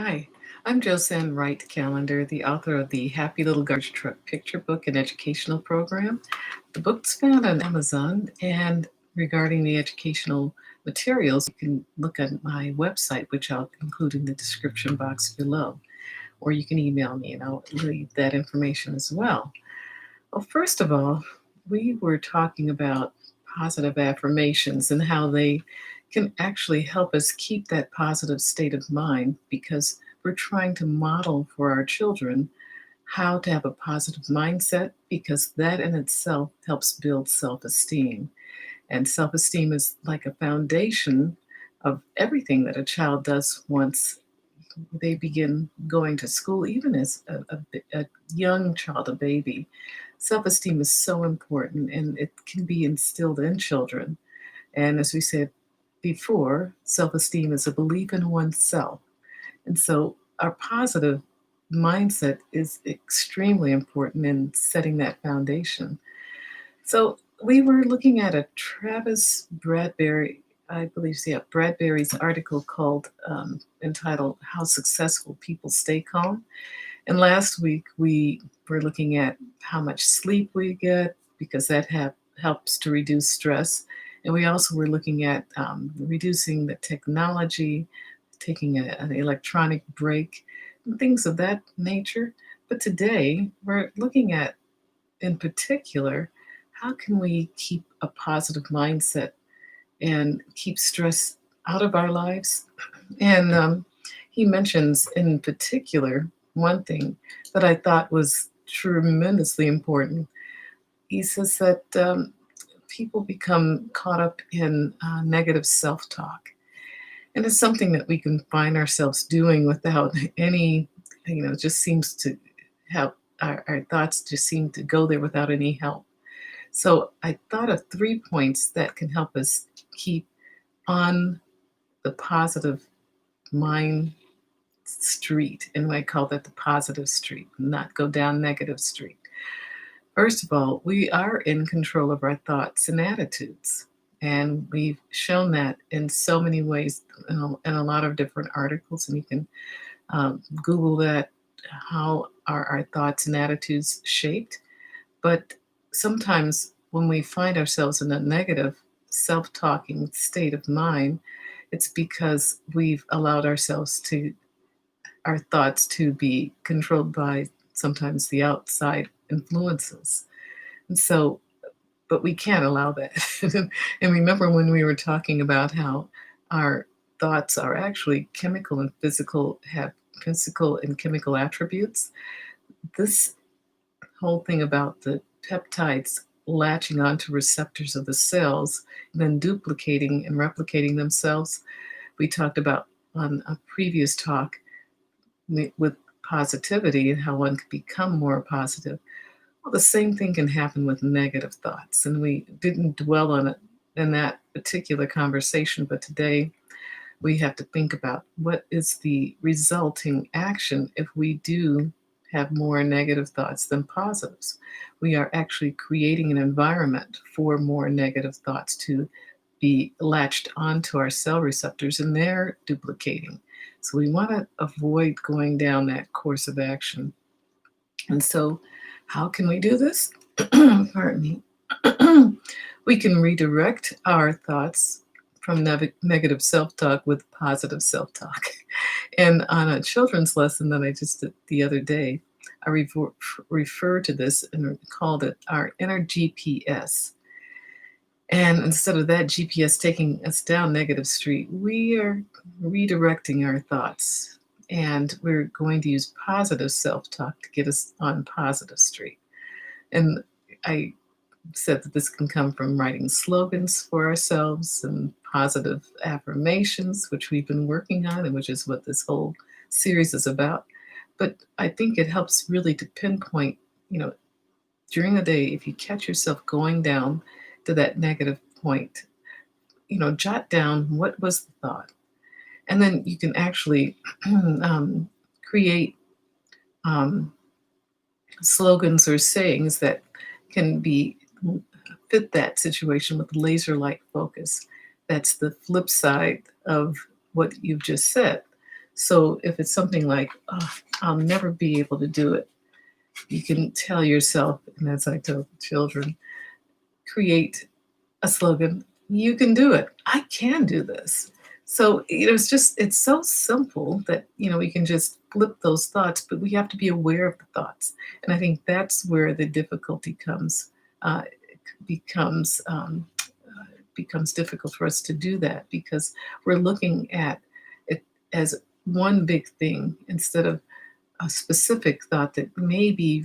Hi, I'm Josanne Wright Callender, the author of the Happy Little Garbage Truck Picture Book and Educational Program. The book's found on Amazon, and regarding the educational materials, you can look at my website, which I'll include in the description box below, or you can email me and I'll leave that information as well. Well, first of all, we were talking about positive affirmations and how they can actually help us keep that positive state of mind because we're trying to model for our children how to have a positive mindset because that in itself helps build self esteem. And self esteem is like a foundation of everything that a child does once they begin going to school, even as a young child, a baby. Self esteem is so important and it can be instilled in children. And as we said before, self esteem is a belief in oneself. And so our positive mindset is extremely important in setting that foundation. So we were looking at a Travis Bradbury, I believe, yeah, Bradbury's article called entitled "How Successful People Stay Calm." And last week we were looking at how much sleep we get because helps to reduce stress. And we also were looking at reducing the technology, taking an electronic break, and things of that nature. But today we're looking at, in particular, how can we keep a positive mindset and keep stress out of our lives? And he mentions, in particular, one thing that I thought was tremendously important. He says that people become caught up in negative self talk. And it's something that we can find ourselves doing without any, it just seems to help. Our thoughts just seem to go there without any help. So I thought of 3 points that can help us keep on the positive mind street. And I call that the positive street, not go down negative street. First of all, we are in control of our thoughts and attitudes. And we've shown that in so many ways in a lot of different articles. And you can Google that, how are our thoughts and attitudes shaped. But sometimes when we find ourselves in a negative self talking state of mind, it's because we've allowed our thoughts to be controlled by sometimes the outside influences. And so, but we can't allow that. And remember when we were talking about how our thoughts are actually chemical and physical, have physical and chemical attributes? This whole thing about the peptides latching onto receptors of the cells, and then duplicating and replicating themselves, we talked about on a previous talk with positivity and how one can become more positive. Well, the same thing can happen with negative thoughts. And we didn't dwell on it in that particular conversation, but today we have to think about what is the resulting action if we do have more negative thoughts than positives. We are actually creating an environment for more negative thoughts to be latched onto our cell receptors and they're duplicating. So we want to avoid going down that course of action. And so, how can we do this? Pardon me. We can redirect our thoughts from negative self talk with positive self talk. And on a children's lesson that I just did the other day, I refer to this and called it our inner GPS. And instead of that GPS taking us down negative street, we are redirecting our thoughts. And we're going to use positive self talk to get us on positive street. And I said that this can come from writing slogans for ourselves and positive affirmations, which we've been working on, and which is what this whole series is about. But I think it helps really to pinpoint, you know, during the day, if you catch yourself going down to that negative point, jot down what was the thought. And then you can actually create um, slogans or sayings that can be fit that situation with laser-like focus. That's the flip side of what you've just said. So if it's something like, oh, I'll never be able to do it, you can tell yourself, and as I tell children, create a slogan, you can do it. I can do this. So, it's so simple that, we can just flip those thoughts, but we have to be aware of the thoughts. And I think that's where the difficulty uh, becomes, becomes difficult for us to do that because we're looking at it as one big thing instead of a specific thought that may be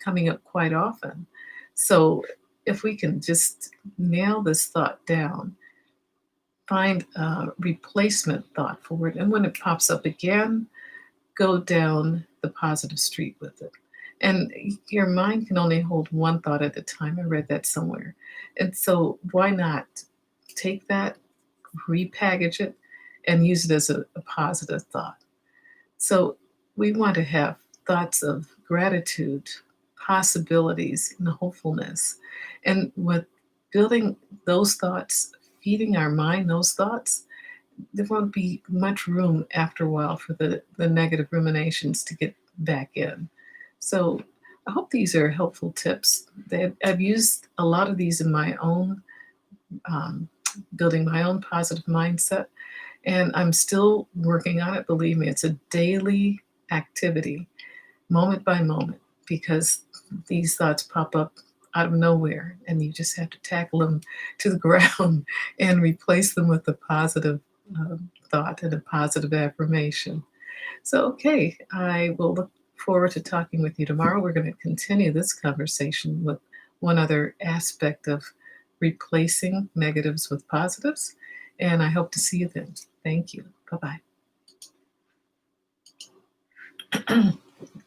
coming up quite often. So if we can just nail this thought down, find a replacement thought for it, and when it pops up again, go down the positive street with it. And your mind can only hold one thought at a time. I read that somewhere. And so why not take that, repackage it, and use it as a positive thought? So we want to have thoughts of gratitude, possibilities, and hopefulness. And with building those thoughts, feeding our mind those thoughts, there won't be much room after a while for the negative ruminations to get back in. So I hope these are helpful tips. I've used a lot of these in my own um, building my own positive mindset. And I'm still working on it. Believe me, it's a daily activity, moment by moment, because these thoughts pop up out of nowhere and you just have to tackle them to the ground and replace them with a positive thought and a positive affirmation. So, okay, I will look forward to talking with you tomorrow. We're going to continue this conversation with one other aspect of replacing negatives with positives. And I hope to see you then. Thank you. Bye bye.